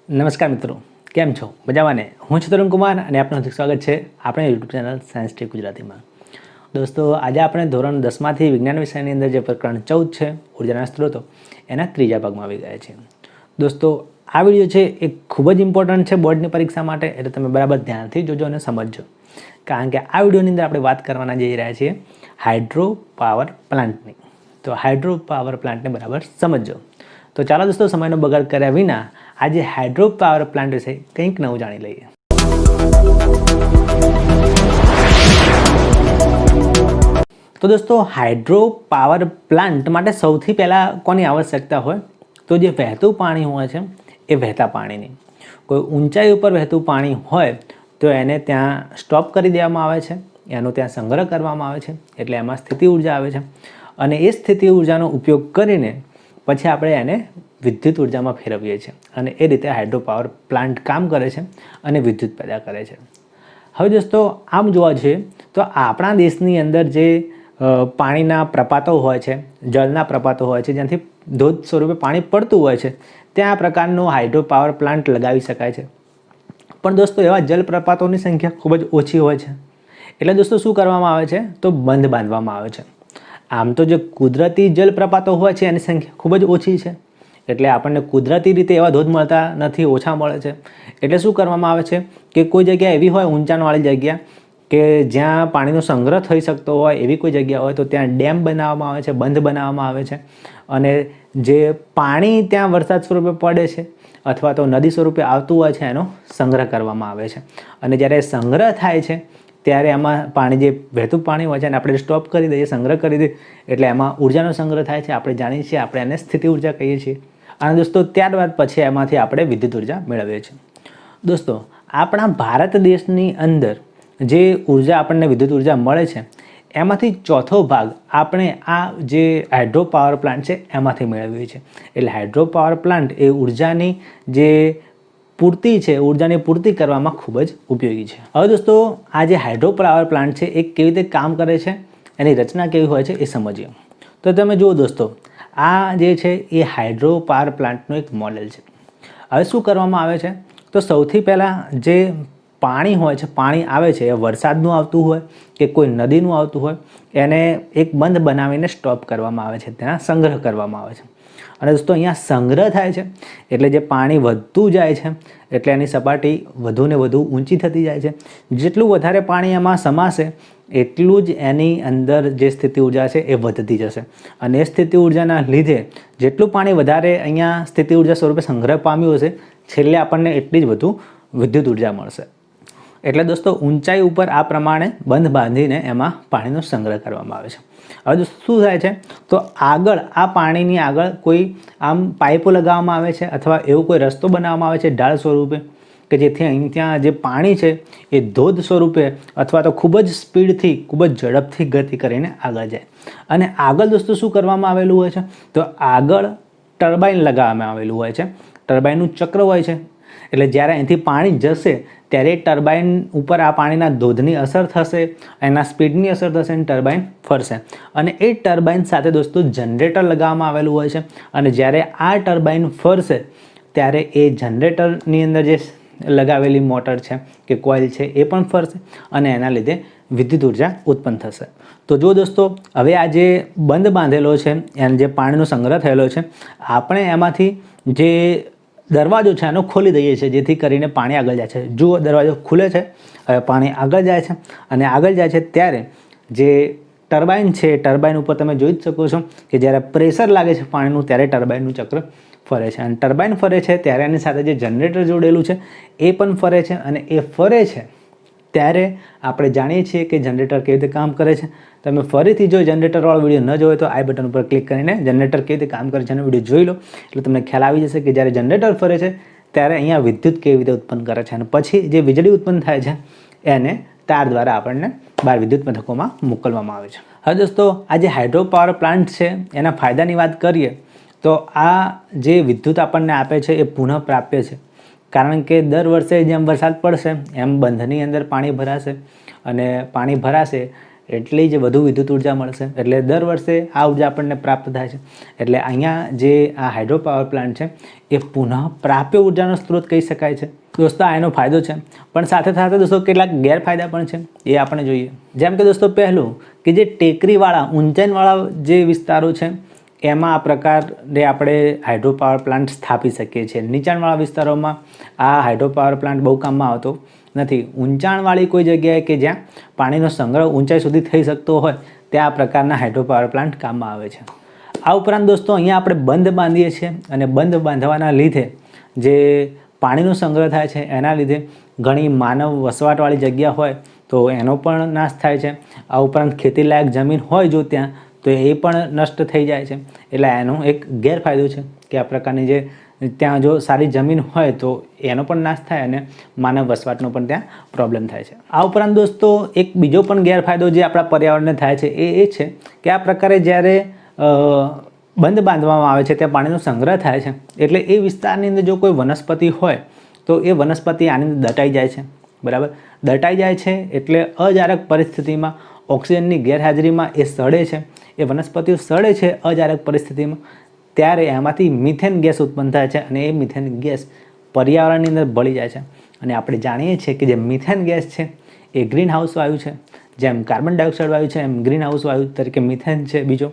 નમસ્કાર મિત્રો, કેમ છો? મજામાં ને? હું છું તરુણ કુમાર અને આપનું હાર્દિક સ્વાગત છે આપણે યુટ્યુબ ચેનલ સાયન્સ ટેક ગુજરાતીમાં. દોસ્તો, આજે આપણે ધોરણ 10માંથી વિજ્ઞાન વિષયની અંદર જે પ્રકરણ 14 છે ઉર્જાના સ્ત્રોતો, એના ત્રીજા ભાગમાં આવી ગયા છે. દોસ્તો, આ વિડીયો છે એ ખૂબ જ ઇમ્પોર્ટન્ટ છે બોર્ડની પરીક્ષા માટે, એટલે તમે બરાબર ધ્યાનથી જોજો અને સમજજો. કારણ કે આ વિડીયોની અંદર આપણે વાત કરવાના જઈ રહ્યા છીએ હાઇડ્રો પાવર પ્લાન્ટની. તો હાઇડ્રો પાવર પ્લાન્ટને બરાબર સમજજો. તો ચાલો દોસ્તો, સમયનો બગાડ કર્યા વિના આજે હાઇડ્રો પાવર પ્લાન્ટ વિશે કંઈક નવું જાણી લઈએ. તો દોસ્તો, હાઇડ્રો પાવર પ્લાન્ટ માટે સૌથી પહેલાં કોની આવશ્યકતા હોય? તો જે વહેતું પાણી હોય છે એ વહેતા પાણીની. કોઈ ઊંચાઈ ઉપર વહેતું પાણી હોય તો એને ત્યાં સ્ટોપ કરી દેવામાં આવે છે, એનો ત્યાં સંગ્રહ કરવામાં આવે છે, એટલે એમાં સ્થિતિ ઉર્જા આવે છે. અને એ સ્થિતિ ઉર્જાનો ઉપયોગ કરીને પછી આપણે એને વિદ્યુત ઉર્જામાં ફેરવીએ છીએ અને એ રીતે હાઇડ્રો પાવર પ્લાન્ટ કામ કરે છે અને વિદ્યુત પેદા કરે છે. હવે દોસ્તો, આમ જોવા જઈએ તો આપણા દેશની અંદર જે પાણીના પ્રપાતો હોય છે, જળના પ્રપાતો હોય છે, જ્યાંથી ધોધ સ્વરૂપે પાણી પડતું હોય છે, ત્યાં આ પ્રકારનો હાઇડ્રો પાવર પ્લાન્ટ લગાવી શકાય છે. પણ દોસ્તો, એવા જલપ્રપાતોની સંખ્યા ખૂબ જ ઓછી હોય છે. એટલે દોસ્તો, શું કરવામાં આવે છે? તો બંધ બાંધવામાં આવે છે. આમ તો જે કુદરતી જલપ્રપાતો હોય છે એની સંખ્યા ખૂબ જ ઓછી છે, એટલે આપણને કુદરતી રીતે એવા ધોધ મળતા નથી, ઓછા મળે છે. એટલે શું કરવામાં આવે છે કે કોઈ જગ્યા એવી હોય ઊંચાણવાળી જગ્યા કે જ્યાં પાણીનો સંગ્રહ થઈ શકતો હોય, એવી કોઈ જગ્યા હોય તો ત્યાં ડેમ બનાવવામાં આવે છે, બંધ બનાવવામાં આવે છે. અને જે પાણી ત્યાં વરસાદ સ્વરૂપે પડે છે અથવા તો નદી સ્વરૂપે આવતું હોય છે એનો સંગ્રહ કરવામાં આવે છે. અને જ્યારે સંગ્રહ થાય છે ત્યારે એમાં પાણી, જે વહેતું પાણી હોય છે એને આપણે સ્ટોપ કરી દઈએ, સંગ્રહ કરી દઈએ, એટલે એમાં ઉર્જાનો સંગ્રહ થાય છે. આપણે જાણીએ છીએ, આપણે એને સ્થિતિ ઉર્જા કહીએ છીએ. અને દોસ્તો, ત્યારબાદ પછી એમાંથી આપણે વિદ્યુત ઉર્જા મેળવીએ છીએ. દોસ્તો, આપણા ભારત દેશની અંદર જે ઉર્જા આપણને વિદ્યુત ઉર્જા મળે છે એમાંથી ચોથો ભાગ આપણે આ જે હાઇડ્રો પાવર પ્લાન્ટ છે એમાંથી મેળવીએ છીએ. એટલે હાઇડ્રો પાવર પ્લાન્ટ એ ઉર્જાની જે પૂર્તિ છે, ઉર્જાની પૂર્તિ કરવામાં ખૂબ જ ઉપયોગી છે. હવે દોસ્તો, આ જે હાઇડ્રો પાવર પ્લાન્ટ છે એ કેવી રીતે કામ કરે છે, એની રચના કેવી હોય છે એ સમજીએ. તો તમે જુઓ દોસ્તો, આ જે છે એ હાઇડ્રો પાવર પ્લાન્ટનું એક મોડેલ છે. હવે શું કરવામાં આવે છે? તો સૌથી પહેલાં જે પાણી હોય છે, પાણી આવે છે એ વરસાદનું આવતું હોય કે કોઈ નદીનું આવતું હોય, એને એક બંધ બનાવીને સ્ટોપ કરવામાં આવે છે, ત્યાં સંગ્રહ કરવામાં આવે છે. અને દોસ્તો, અહીંયા સંગ્રહ થાય છે એટલે જે પાણી વધતું જાય છે એટલે એની સપાટી વધુ ને વધુ ઊંચી થતી જાય છે. જેટલું વધારે પાણી એમાં સમાશે એટલું જ એની અંદર જે સ્થિતિ ઉર્જા છે એ વધતી જશે. અને એ સ્થિતિ ઉર્જાના લીધે જેટલું પાણી વધારે અહીંયા સ્થિતિ ઉર્જા સ્વરૂપે સંગ્રહ પામ્યું હશે, છેલ્લે આપણને એટલી જ વધુ વિદ્યુત ઉર્જા મળશે. એટલે દોસ્તો, ઊંચાઈ ઉપર આ પ્રમાણે બંધ બાંધીને એમાં પાણીનો સંગ્રહ કરવામાં આવે છે. હવે દોસ્તો, શું થાય છે? તો આગળ આ પાણીની આગળ કોઈ આમ પાઇપો લગાવવામાં આવે છે અથવા એવો કોઈ રસ્તો બનાવવામાં આવે છે ઢાળ સ્વરૂપે, કે જેથી અહીં ત્યાં જે પાણી છે એ ધોધ સ્વરૂપે અથવા તો ખૂબ જ સ્પીડથી, ખૂબ જ ઝડપથી ગતિ કરીને આગળ જાય. અને આગળ દોસ્તો શું કરવામાં આવેલું હોય છે? તો આગળ ટર્બાઇન લગાવવામાં આવેલું હોય છે. ટર્બાઇનનું ચક્ર હોય છે. એટલે જ્યારે અહીંથી પાણી જશે ત્યારે ટર્બાઇન ઉપર આ પાણીના ધોધની અસર થશે, એના સ્પીડની અસર થશે અને ટર્બાઇન ફરશે. અને એ ટર્બાઇન સાથે દોસ્તો જનરેટર લગાવવામાં આવેલું હોય છે. અને જ્યારે આ ટર્બાઇન ફરશે ત્યારે એ જનરેટરની અંદર જે લગાવેલી મોટર છે કે કોઇલ છે એ પણ ફરશે અને એના લીધે વિદ્યુત ઉર્જા ઉત્પન્ન થશે. તો જો દોસ્તો, હવે આ જે બંધ બાંધેલો છે, એને જે પાણીનો સંગ્રહ થયેલો છે, આપણે એમાંથી જે દરવાજો છે એનો ખોલી દઈએ છીએ, જેથી કરીને પાણી આગળ જાય છે. જુઓ, દરવાજો ખુલે છે, હવે પાણી આગળ જાય છે. અને આગળ જાય છે ત્યારે જે ટર્બાઇન છે, ટર્બાઇન ઉપર તમે જોઈ જ શકો છો કે જ્યારે પ્રેશર લાગે છે પાણીનું ત્યારે ટર્બાઇનનું ચક્ર ફરે છે. અને ટર્બાઇન ફરે છે ત્યારે એની સાથે જે જનરેટર જોડેલું છે એ પણ ફરે છે. અને એ ફરે છે ત્યારે આપણે જાણીએ છીએ કે જનરેટર કેવી રીતે કામ કરે છે. તમે ફરીથી જો જનરેટરવાળો વિડીયો ન જોયો તો આઈ બટન ઉપર ક્લિક કરીને જનરેટર કેવી રીતે કામ કરે છે એનો વિડીયો જોઈ લો, એટલે તમને ખ્યાલ આવી જશે કે જ્યારે જનરેટર ફરે છે ત્યારે અહીંયા વિદ્યુત કેવી રીતે ઉત્પન્ન કરે છે. અને પછી જે વીજળી ઉત્પન્ન થાય છે એને તાર દ્વારા આપણને બહાર વિદ્યુત મથકોમાં મોકલવામાં આવે છે. હવે દોસ્તો, આ જે હાઇડ્રો પાવર પ્લાન્ટ છે એના ફાયદાની વાત કરીએ તો આ જે વિદ્યુત આપણને આપે છે એ પુનઃપ્રાપ્ય છે. કારણ કે દર વર્ષે જેમ વરસાદ પડશે એમ બંધની અંદર પાણી ભરાશે અને પાણી ભરાશે એટલી જ વધુ વિદ્યુત ઉર્જા મળશે, એટલે દર વર્ષે આ ઉર્જા આપણને પ્રાપ્ત થાય છે. એટલે અહીંયા જે આ હાઇડ્રો પાવર પ્લાન્ટ છે એ પુનઃ પ્રાપ્ય ઉર્જાનો સ્ત્રોત કહી શકાય છે. દોસ્તો આ એનો ફાયદો છે, પણ સાથે સાથે દોસ્તો કેટલાક ગેરફાયદા પણ છે, એ આપણે જોઈએ. જેમ કે દોસ્તો પહેલું કે જે ટેકરીવાળા ઊંચાઈવાળા જે વિસ્તારો છે એમાં આ પ્રકારે આપણે હાઇડ્રો પાવર પ્લાન્ટ સ્થાપી શકીએ છીએ. નીચાણવાળા વિસ્તારોમાં આ હાઇડ્રો પાવર પ્લાન્ટ બહુ કામમાં આવતો નથી. ઊંચાણવાળી કોઈ જગ્યાએ કે જ્યાં પાણીનો સંગ્રહ ઊંચાઈ સુધી થઈ શકતો હોય ત્યાં આ પ્રકારના હાઇડ્રો પાવર પ્લાન્ટ કામમાં આવે છે. આ ઉપરાંત દોસ્તો અહીંયા આપણે બંધ બાંધીએ છીએ અને બંધ બાંધવાના લીધે જે પાણીનો સંગ્રહ થાય છે એના લીધે ઘણી માનવ વસવાટવાળી જગ્યા હોય તો એનો પણ નાશ થાય છે. આ ઉપરાંત ખેતીલાયક જમીન હોય જો ત્યાં તો એ પણ નષ્ટ થઈ જાય છે. એટલે એનો એક ગેરફાયદો છે કે આ પ્રકારની જે ત્યાં જો સારી જમીન હોય તો એનો પણ નાશ થાય અને માનવ વસવાટનો પણ ત્યાં પ્રોબ્લેમ થાય છે. આ ઉપરાંત દોસ્તો એક બીજો પણ ગેરફાયદો જે આપણા પર્યાવરણને થાય છે એ છે કે આ પ્રકારે જ્યારે બંધ બાંધવામાં આવે છે ત્યાં પાણીનો સંગ્રહ થાય છે એટલે એ વિસ્તારની અંદર જો કોઈ વનસ્પતિ હોય તો એ વનસ્પતિ આની અંદર દટાઈ જાય છે. બરાબર, દટાઈ જાય છે એટલે અજારક પરિસ્થિતિમાં ઓક્સિજનની ગેરહાજરીમાં એ સડે છે. એ વનસ્પતિઓ સડે છે અજારક પરિસ્થિતિમાં, ત્યારે એમાંથી મિથેન ગેસ ઉત્પન્ન થાય છે અને એ મિથેન ગેસ પર્યાવરણની અંદર ભળી જાય છે. અને આપણે જાણીએ છીએ કે જે મિથેન ગેસ છે એ ગ્રીન હાઉસ વાયુ છે. જેમ કાર્બન ડાયોક્સાઇડ વાયુ છે એમ ગ્રીન હાઉસ વાયુ તરીકે મિથેન છે બીજો,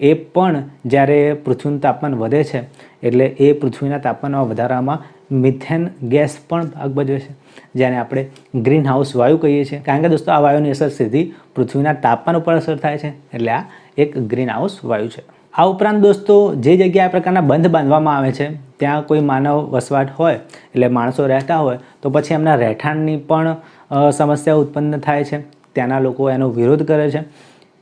એ પણ જ્યારે પૃથ્વીનું તાપમાન વધે છે એટલે એ પૃથ્વીના તાપમાનમાં વધારામાં મિથેન ગેસ પણ ભાગ ભજવે છે, જેને આપણે ગ્રીન હાઉસ વાયુ કહીએ છીએ. કારણ કે દોસ્તો આ વાયુની અસર સીધી પૃથ્વીના તાપમાન ઉપર અસર થાય છે, એટલે આ એક ગ્રીન હાઉસ વાયુ છે. આ ઉપરાંત દોસ્તો જે જગ્યાએ આ પ્રકારના બંધ બાંધવામાં આવે છે ત્યાં કોઈ માનવ વસવાટ હોય એટલે માણસો રહેતા હોય તો પછી એમના રહેઠાણની પણ સમસ્યા ઉત્પન્ન થાય છે. ત્યાંના લોકો એનો વિરોધ કરે છે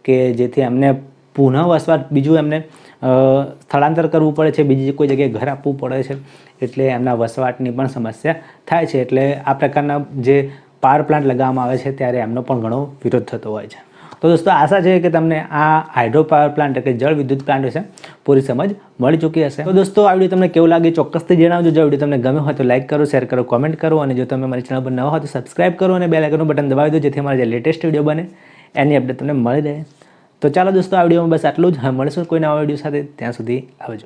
કે જેથી એમને પુનઃ વસવાટ બીજું એમને સ્થળાંતર કરવું પડે છે, બીજી કોઈ જગ્યાએ ઘર આપવું પડે છે, એટલે એમના વસવાટની પણ સમસ્યા થાય છે. એટલે આ પ્રકારના જે પાવર પ્લાન્ટ લગાવવામાં આવે છે ત્યારે એમનો પણ ઘણો વિરોધ થતો હોય છે. તો દોસ્તો આશા છે કે તમને આ હાઇડ્રો પાવર પ્લાન્ટ એટલે જળ વિદ્યુત પ્લાન્ટ વિશે પૂરી સમજ મળી ચૂકી હશે. તો દોસ્તો આ વિડીયો તમને કેવું લાગે ચોક્કસથી જણાવજો. જો વિડીયો તમને ગમ્યો હોય તો લાઇક કરો, શેર કરો, કોમેન્ટ કરો અને જો તમે મારી ચેનલ પર નવા હોય તો સબસ્ક્રાઇબ કરો અને બેલ આઇકનનું બટન દબાવી દો જેથી અમારા જે લેટેસ્ટ વિડીયો બને એની અપડેટ તમને મળી રહે. તો ચાલો દોસ્તો આ વિડીયોમાં બસ આટલું જ. હવે મળીશું કોઈ નવા વિડીયો સાથે, ત્યાં સુધી આવજો.